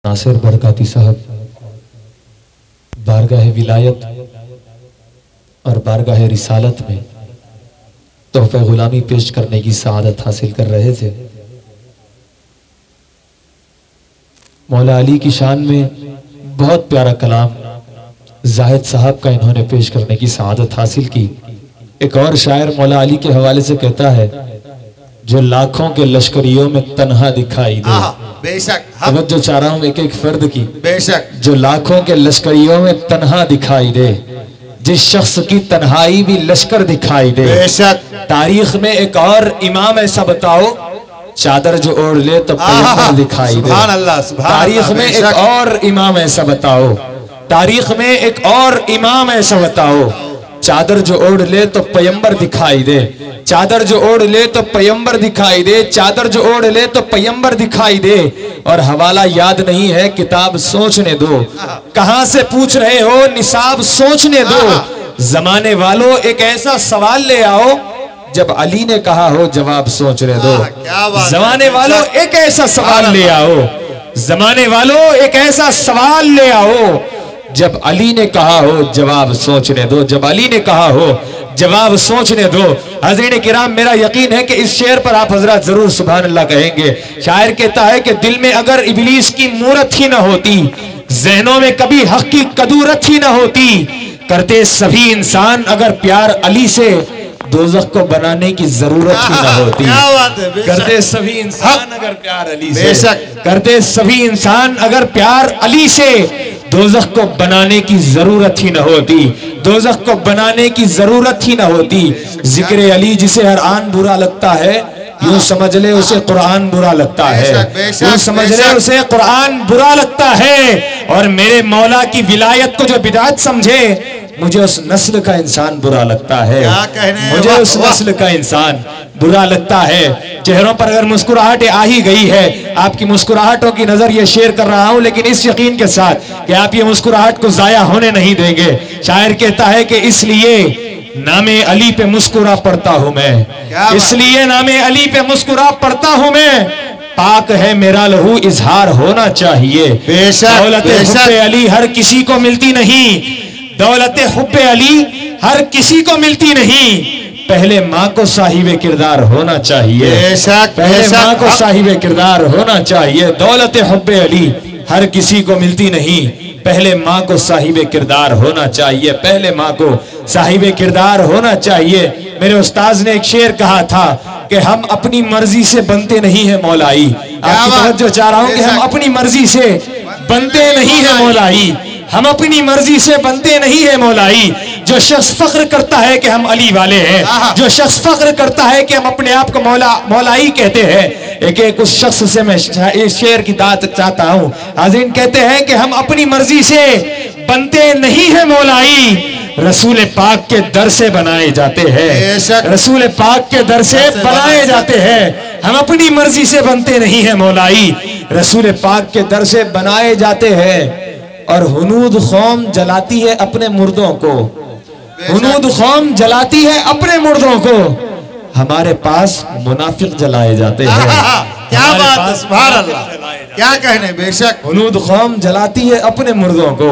नासिर बरकाती साहब बारगाह विलायत और बारगाह रिसालत में तोहफे गुलामी पेश करने की सआदत हासिल कर रहे थे। मौला अली की शान में बहुत प्यारा कलाम जाहिद साहब का इन्होंने पेश करने की सआदत हासिल की। एक और शायर मौला अली के हवाले से कहता है, जो लाखों के लश्करियों में तन्हा दिखाई दे। बेशक तवज्जो चाह रहा हूं एक एक फर्द की। बेशक जो लाखों के लश्करियों में तन्हा दिखाई दे, जिस शख्स की तन्हाई भी लश्कर दिखाई दे। बेशक तारीख में एक और इमाम ऐसा बताओ, चादर जो ओढ़ ले तो पैगंबर दिखाई दे। सुभान अल्लाह, सुभान तारीख अल्लाह, में बेशक। एक और इमाम ऐसा बताओ, तारीख में एक और इमाम ऐसा बताओ, चादर जो ओढ़ ले तो पैगंबर दिखाई दे। चादर जो ओढ़ ले तो पैगंबर दिखाई दे। चादर जो ओढ़ ले तो पैगंबर दिखाई दे। और हवाला याद नहीं है, किताब सोचने दो। कहां से पूछ रहे हो, निसाब सोचने दो। जमाने वालों एक ऐसा सवाल ले आओ, जब अली ने कहा हो जवाब सोचने दो। जमाने वालों एक ऐसा सवाल ले आओ, जमाने वालों एक ऐसा सवाल ले आओ, जब अली ने कहा हो जवाब सोचने दो। जब अली ने कहा हो जवाब सोचने दो। हज़रीन किराम, मेरा यकीन है कि इस शेर पर आप हजरत जरूर सुभान अल्लाह कहेंगे। शायर कहता है कि दिल में अगर इब्लीस की मूरत ही ना होती, ज़हनों में कभी हक की कदूरत ही ना होती, करते सभी इंसान अगर प्यार अली से, दोज़ख को बनाने की जरूरत ही ना होती। करते सभी इंसान अगर प्यार अली से, करते सभी इंसान अगर प्यार अली से, दोज़ख को बनाने की जरूरत ही न होती। दोज़ख को बनाने की जरूरत ही न होती। जिक्र अली जिसे हर आन बुरा लगता है, यूं समझ ले उसे कुरान बुरा लगता है। यूं समझ ले उसे कुरान बुरा लगता है। और मेरे मौला की विलायत को जो बिदात समझे, मुझे उस नस्ल का इंसान बुरा लगता है। मुझे उस नस्ल का इंसान बुरा लगता है। चेहरों पर अगर मुस्कुराहटें आ ही गई है, आपकी मुस्कुराहटों की नजर ये शेयर कर रहा हूं, लेकिन इस यकीन के साथ कि आप ये मुस्कुराहट को जाया होने नहीं देंगे। शायर कहता है कि इसलिए नामे अली पे मुस्कुरा पड़ता हूं मैं, इसलिए नामे अली पे मुस्कुरा पड़ता हूं मैं। पाक है मेरा लहू इजहार होना चाहिए। दौलत हुब्बे अली हर किसी को मिलती नहीं, दौलत हुब्बे अली हर किसी को मिलती नहीं। पहले माँ को साहिबे किरदार होना चाहिए। पहले माँ को साहिबे किरदार होना चाहिए। दौलत हुब्बे अली हर किसी को मिलती नहीं, पहले माँ को साहिबे किरदार होना चाहिए। पहले माँ को साहिबे किरदार होना चाहिए। मेरे उस्ताद ने एक शेर कहा था कि हम अपनी मर्जी से बनते नहीं है मौलाई। आपकी तवज्जो चाह रहा हूँ कि हम अपनी मर्जी से बनते नहीं है मौलाई। हम अपनी मर्जी से बनते नहीं है मौलाई। जो शख्स फख्र करता है कि हम अली वाले हैं, जो शख्स फख्र करता है कि हम अपने आप को मौलाई कहते हैं, एक एक उस शख्स से मैं इस शेर की दात चाहता हूं। हाज़रीन कहते हैं कि हम अपनी मर्जी से बनते नहीं है मौलाई, रसूल पाक के दर से बनाए जाते हैं। रसूल पाक के दर से बनाए जाते हैं। हम अपनी मर्जी से बनते नहीं है मौलाई, रसूल पाक के दर से बनाए जाते हैं। और हुनूद कौम जलाती है अपने मुर्दों को, हुनूद कौम जलाती है अपने मुर्दों को। हमारे पास मुनाफिक जलाए जाते हैं। क्या बात है, सुभान अल्लाह, क्या कहने। बेशक हुनूद कौम जलाती है अपने मुर्दों को,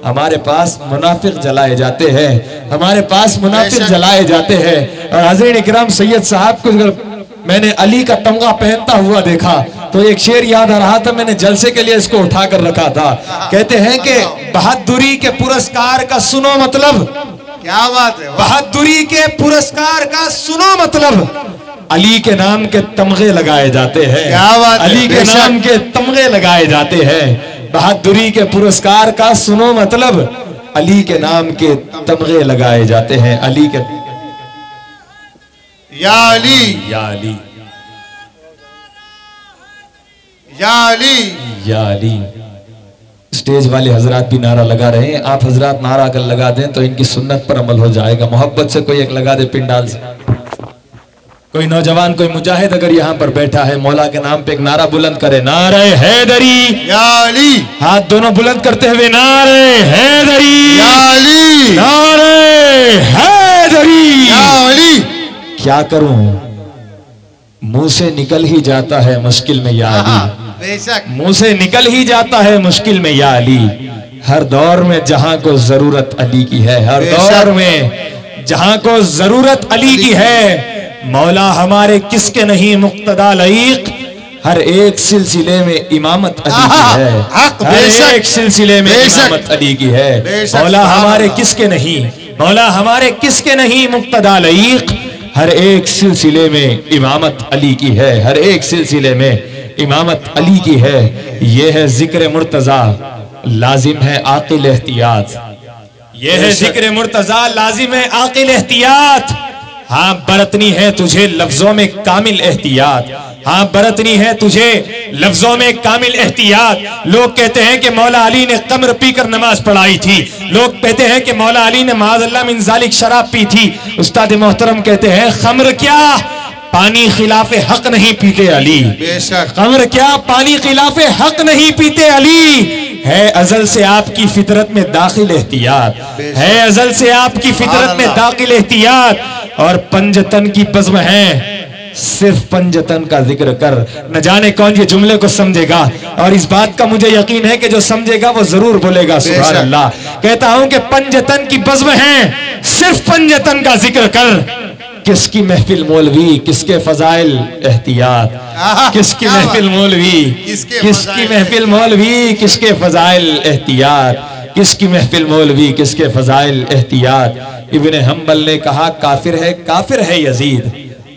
हमारे पास मुनाफिक जलाए जाते हैं। हमारे पास मुनाफिक जलाए जाते हैं। और हज़रत इकराम सैयद साहब को मैंने अली का तमगा पहनता हुआ देखा तो एक शेर याद आ रहा था, मैंने जलसे के लिए इसको उठा कर रखा था। कहते हैं कि बहादुरी के पुरस्कार का सुनो मतलब। क्या बात है। बहादुरी के पुरस्कार का सुनो मतलब, अली के नाम के तमगे लगाए जाते हैं। क्या बात है। अली के नाम के तमगे लगाए जाते हैं। बहादुरी के पुरस्कार का सुनो मतलब, अली के नाम के तमगे लगाए जाते हैं। अली के या अली, या अली, या अली, या अली। स्टेज वाले हजरात भी नारा लगा रहे हैं। आप हजरात नारा अगर लगा दें तो इनकी सुन्नत पर अमल हो जाएगा। मोहब्बत से कोई एक लगा दे पिंडाल से। कोई नौजवान, कोई मुजाहिद अगर यहाँ पर बैठा है, मौला के नाम पे एक नारा बुलंद करे, नारे हैदरी या अली। हाथ दोनों बुलंद करते हुए नारे हैदरी या अली, नारे हैदरी या अली। क्या करूं, मुंह से निकल ही जाता है मुश्किल में या अली। बेशक मुंह से निकल ही जाता है मुश्किल में या अली। हर दौर में जहां को जरूरत अली की है, हर दौर में जहां को जरूरत अली की है। मौला हमारे किसके नहीं मुक्तदा लईक, हर एक सिलसिले में इमामत अली की है, हर एक सिलसिले में इमामत अली की है। मौला हमारे किसके नहीं, मौला हमारे किसके नहीं मुक्तदा लईक, हर एक सिलसिले में इमामत अली की है, हर एक सिलसिले में इमामत अली की है। ये है जिक्र मुर्तजा, लाजिम है आकिल एहतियात। ये है जिक्र मुर्तजा, लाजिम है आकिल एहतियात। हाँ बरतनी है तुझे लफ्जों में कामिल एहतियात, हाँ बरतनी है तुझे लफ्जों में कामिल एहतियात। लोग कहते हैं कि मौला अली ने कमर पीकर नमाज पढ़ाई थी, लोग कहते हैं कि मौला अली ने माज़अल्लाह मिन ज़ालिक शराब पी थी। उस्ताद मोहतरम कहते हैं खमर क्या पानी खिलाफे हक नहीं पीते अली, खमर क्या पानी खिलाफे हक नहीं पीते अली। है अजल से आपकी फितरत में दाखिल एहतियात, है अजल से आपकी फितरत में दाखिल एहतियात। और पंजतन की बज़्म है, सिर्फ पंजतन का जिक्र कर। न जाने कौन ये जुमले को समझेगा, और इस बात का मुझे यकीन है कि जो समझेगा वो जरूर बोलेगा सुभान अल्लाह। कहता हूं कि पंजतन की बज़्म है, सिर्फ पंजतन का जिक्र कर। किसकी महफिल मौलवी, किसके फजाइल एहतियात, किसकी महफिल मौलवी, किसकी महफिल मौलवी, किसके फजाइल एहतियात, किसकी महफिल मौलवी, किसके फजाइल एहतियात। इब्ने हम्बल ने कहा काफिर है यजीद,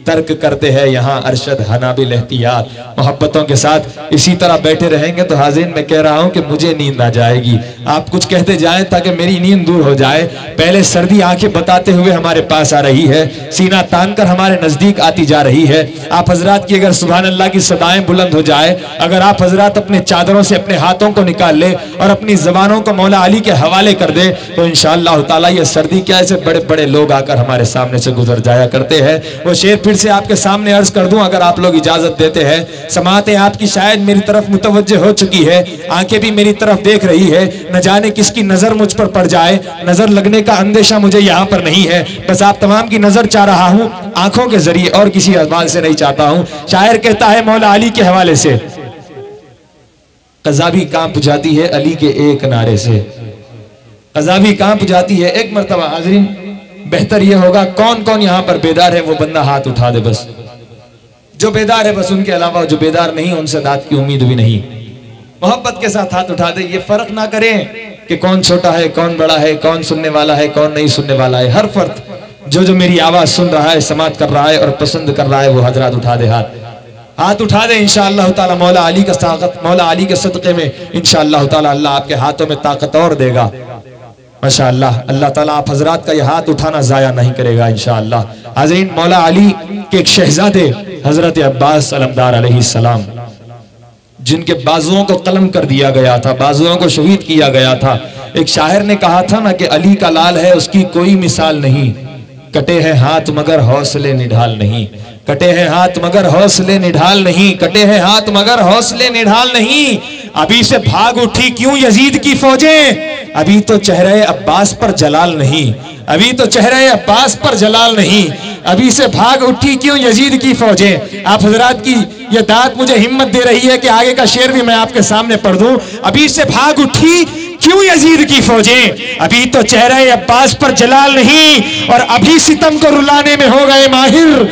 तर्क करते हैं यहाँ अरशद हनाबिल एहतियात। मोहब्बतों के साथ इसी तरह बैठे रहेंगे तो हाज़िरीन मैं कह रहा हूँ कि मुझे नींद आ जाएगी। आप कुछ कहते जाएं ताकि मेरी नींद दूर हो जाए। पहले सर्दी आंखें बताते हुए हमारे पास आ रही है, सीना तान कर हमारे नजदीक आती जा रही है। आप हजरात की अगर सुभान अल्लाह की सदाएं बुलंद हो जाए, अगर आप हजरात अपने चादरों से अपने हाथों को निकाल ले और अपनी जबानों को मौला अली के हवाले कर दे, तो इंशाअल्लाह ताला ये सर्दी क्या, ऐसे बड़े बड़े लोग आकर हमारे सामने से गुजर जाया करते हैं। वो शेर फिर से आपके सामने अर्ज कर दूं अगर आप लोग इजाजत देते हैं। समातें आपकी शायद मेरी तरफ मुतवज्जे हो चुकी है, आंखें भी मेरी तरफ देख रही है। न जाने किसकी नजर मुझ पर पड़ जाए, नजर लगने का अंदेशा मुझे यहाँ पर नहीं है। बस आप तमाम की नजर चाह रहा हूँ आंखों के जरिए, और किसी अजमान से नहीं चाहता हूँ। शायर कहता है मौला अली के हवाले से, कज़ा भी कांप जाती है अली के एक नारे से, कज़ा भी कांप जाती है। एक मरतबा हाज़रीन बेहतर यह होगा कौन कौन यहाँ पर बेदार है वो बंदा हाथ उठा दे, बस जो बेदार है बस, उनके अलावा जो बेदार नहीं उनसे दाद की उम्मीद भी नहीं। मोहब्बत के साथ हाथ उठा दे, ये फर्क ना करें कि कौन छोटा है कौन बड़ा है, कौन सुनने वाला है कौन नहीं सुनने वाला है। हर फर्द जो मेरी आवाज सुन रहा है, समात कर रहा है और पसंद कर रहा है, वो हजरात उठा दे हाथ उठा दे। इंशाअल्लाह ताला मौला अली का ताकत, मौला अली के सदक़े में इंशाअल्लाह ताला अल्लाह आपके हाथों में ताकत और देगा माशाअल्लाह। अल्लाह ताला आप हजरात का यह हाथ उठाना जाया नहीं करेगा इंशाअल्लाह। हाज़रीन मौला अली के एक शहजादे हजरत अब्बास अलमदार अलैहिस्सलाम, जिनके बाजुओं को कलम कर दिया गया था, बाजुओं को शहीद किया गया था। एक शायर ने कहा था ना कि अली का लाल है उसकी कोई मिसाल नहीं, कटे हैं हाथ मगर हौसले निढाल नहीं, कटे हैं हाथ मगर हौसले निढाल नहीं, कटे हैं हाथ मगर हौसले निढाल नहीं। अभी से भाग उठी क्यों यजीद की फौजें, अभी तो चेहरे अब्बास पर जलाल नहीं, अभी तो चेहरे अब्बास पर जलाल नहीं, अभी से भाग उठी क्यों यजीद की फौजें। आप हजरात की ये दात मुझे हिम्मत दे रही है कि आगे का शेर भी मैं आपके सामने पढ़ दूं। अभी से भाग उठी क्यों यजीद की फौजें, अभी तो चेहरे अब्बास पर जलाल नहीं, और अभी सितम को रुलाने में हो गए माहिर।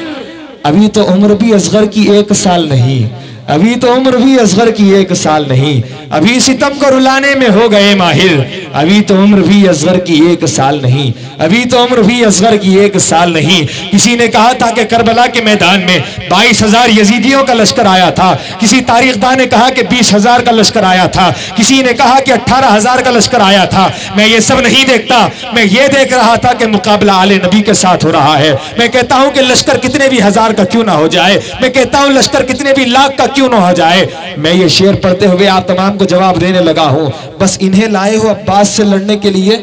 अभी तो उम्र भी असगर की 1 साल नहीं, अभी तो उम्र भी असगर की 1 साल नहीं, अभी सितम को रुलाने में हो गए माहिर। अभी तो उम्र भी असगर की 1 साल नहीं, अभी तो उम्र भी असगर की 1 साल नहीं। किसी ने कहा था कि करबला के मैदान में 22,000 यजीदियों का लश्कर आया था, किसी तारीखदान ने कहा कि 20,000 का लश्कर आया था, किसी ने कहा कि 18,000 का लश्कर आया था। मैं ये सब नहीं देखता, मैं ये देख रहा था कि मुकाबला आले नबी के साथ हो रहा है। मैं कहता हूं कि लश्कर कितने भी 1000 का क्यों ना हो जाए, मैं कहता हूं लश्कर कितने भी लाख का क्यों ना हो जाए। मैं ये शेर पढ़ते हुए आप तमाम को जवाब देने लगा हूं, बस इन्हें लाए हो अब्बास से लड़ने के लिए,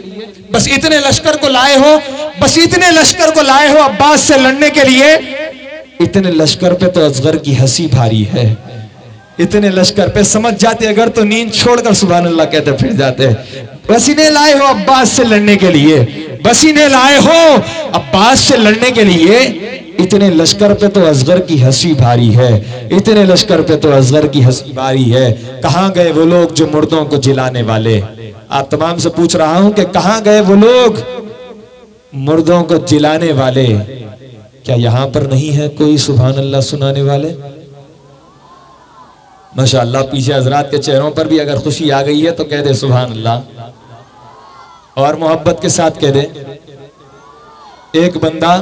बस इतने लश्कर को लाए हो, बस इतने लश्कर को लाए हो अब्बास से लड़ने के लिए। इतने लश्कर पे तो असगर की हंसी भारी है, इतने लश्कर पे समझ जाते अगर तो नींद छोड़कर सुभान अल्लाह कहते फिर जाते। बस इन्हें लाए हो अब्बास से लड़ने के लिए, बस इन्हें लाए हो अब्बास से लड़ने के लिए। इतने लश्कर पे तो असगर की हंसी भारी है, इतने लश्कर पे तो असगर की हंसी भारी है। कहाँ गए वो लोग जो मुर्दों को जिलाने वाले? आप तमाम से पूछ रहा हूं कि कहाँ गए वो लोग मुर्दों को जिलाने वाले? क्या यहां पर नहीं है कोई सुभान अल्लाह सुनाने वाले? माशाअल्लाह, पीछे हजरात के चेहरों पर भी अगर खुशी आ गई है तो कह दे सुभान अल्लाह, और मोहब्बत के साथ कह दे। एक बंदा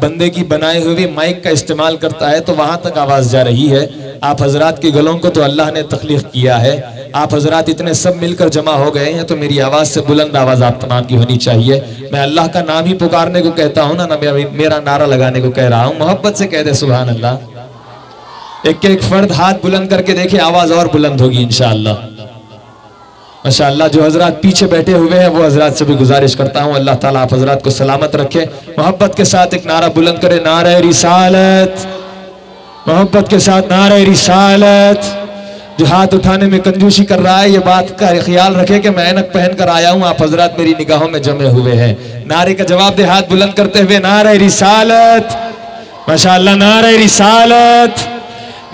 बंदे की बनाए हुए माइक का इस्तेमाल करता है तो वहां तक आवाज जा रही है। आप हजरात के गलों को तो अल्लाह ने तख्लीक किया है। आप हजरात इतने सब मिलकर जमा हो गए हैं तो मेरी आवाज से बुलंद आवाज आप तमाम की होनी चाहिए। मैं अल्लाह का नाम ही पुकारने को कहता हूँ ना मेरा नारा लगाने को कह रहा हूँ। मोहब्बत से कह दे सुभान अल्लाह। एक फर्द हाथ बुलंद करके देखे, आवाज और बुलंद होगी इंशाअल्लाह। माशाअल्लाह, जो हजरात पीछे बैठे हुए हैं वो हजरात से भी गुजारिश करता हूँ अल्लाह ताला आप हजरात को सलामत रखे। मोहब्बत के साथ एक नारा बुलंद करे, नारे रिसालत। मोहब्बत के साथ नारे रिसालत। जो हाथ उठाने में कंजूसी कर रहा है ये बात का ख्याल रखे कि मैं ऐनक पहन कर आया हूँ, आप हजरात मेरी निगाहों में जमे हुए हैं। नारे का जवाब दे हाथ बुलंद करते हुए, नारे रिसालत। माशाअल्लाह, नारे रिसालत,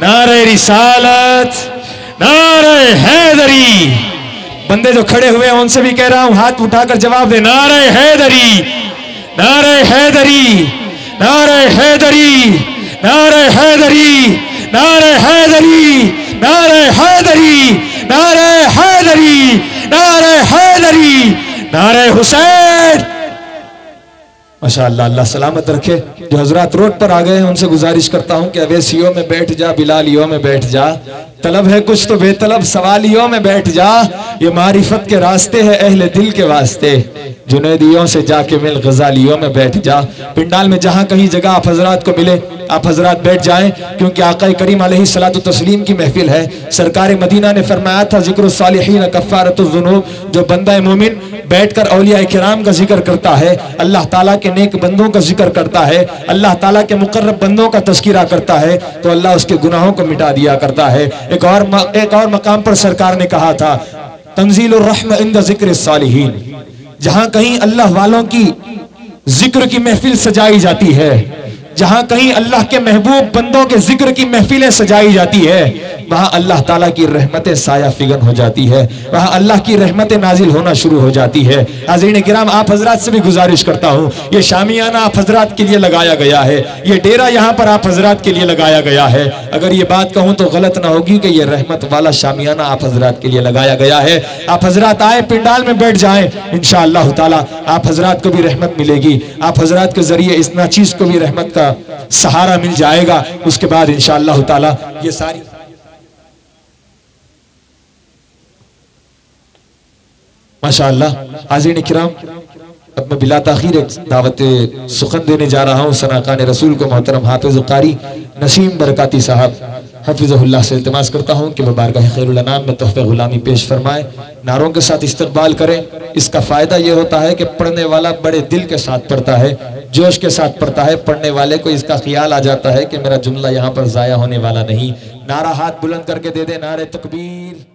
नारे रिसालत, नारे हैदरी। बंदे जो खड़े हुए हैं उनसे भी कह रहा हूं हाथ उठाकर जवाब दे, नारे हैदरी, नारे हैदरी, नारे हैदरी, नारे हैदरी, नारे हैदरी, नारे हैदरी, नारे हैदरी, नारे हैदरी, नारे हुसैन। माशाअल्लाह, अल्लाह सलामत रखे। जो हजरात रोड पर आ गए हैं उनसे गुजारिश करता हूं कि अवैसियों में बैठ जा, बिलालियों में बैठ जा, तलब है कुछ तो बेतलब सवालियों में बैठ जा। ये मारिफत के रास्ते है अहले दिल के वास्ते, जुनैदियों से जाके मिल, गजालियों में बैठ जा। पिंडाल में जहां कहीं जगह आप हजरात को मिले आप हजरात बैठ जाएं, क्योंकि आका करीम अलैहिस्सलातु तस्लीम की महफिल है। सरकार मदीना ने फरमाया था, जिक्रुस सालिहीन कफ़ारतुज़ ज़ुनूब। जो बंदा मोमिन बैठकर औलिया किराम का जिक्र करता है, अल्लाह ताला के नेक बंदों का जिक्र करता है, अल्लाह ताला के मुकर्रब बंदों का तज़किरा करता है, तो अल्लाह उसके गुनाहों को मिटा दिया करता है। एक और मकाम पर सरकार ने कहा था, तंजीलुर रहम इंद ज़िक्रिस सालिहीन। जहां कहीं अल्लाह वालों की जिक्र की महफिल सजाई जाती है, जहां कहीं अल्लाह के महबूब बंदों के जिक्र की महफिलें सजाई जाती है, वहां अल्लाह ताला की रहमतें साया फिगन हो जाती है, वहां अल्लाह की रहमतें नाजिल होना शुरू हो जाती है। हाज़रीन किराम, आप हजरात से भी गुजारिश करता हूं, ये शामियाना आप हजरात के लिए लगाया गया है, ये डेरा यहाँ पर आप हजरात के लिए लगाया गया है। अगर ये बात कहूं तो गलत ना होगी कि ये रहमत वाला शामियाना आप हजरात के लिए लगाया गया है। आप हजरात आए, पिंडाल में बैठ जाएं, इंशाअल्लाह ताला आप हजरात को भी रहमत मिलेगी, आप हजरात के जरिए इस नाचीज को भी रहमत का सहारा मिल जाएगा। उसके बाद इंशाअल्लाह ताला ये सारी माशाअल्लाह। हाज़रीन किराम, अब मैं बिला ताखीर एक दावत सुखन देने जा रहा हूँ सनाकान रसूल को। मोहतरम हाफिज कारी नसीम बरकाती साहब हफिज़हुल्लाह से इल्तिमास करता हूँ कि वह बारगाह खैरुल अनाम में तोहफ़े गुलामी पेश फरमाए। नारों के साथ इस्तकबाल करें। इसका फ़ायदा यह होता है कि पढ़ने वाला बड़े दिल के साथ पढ़ता है, जोश के साथ पढ़ता है। पढ़ने वाले को इसका ख्याल आ जाता है कि मेरा जुमला यहाँ पर ज़ाया होने वाला नहीं। नारा हाथ बुलंद करके दे दे, नारे तकबीर।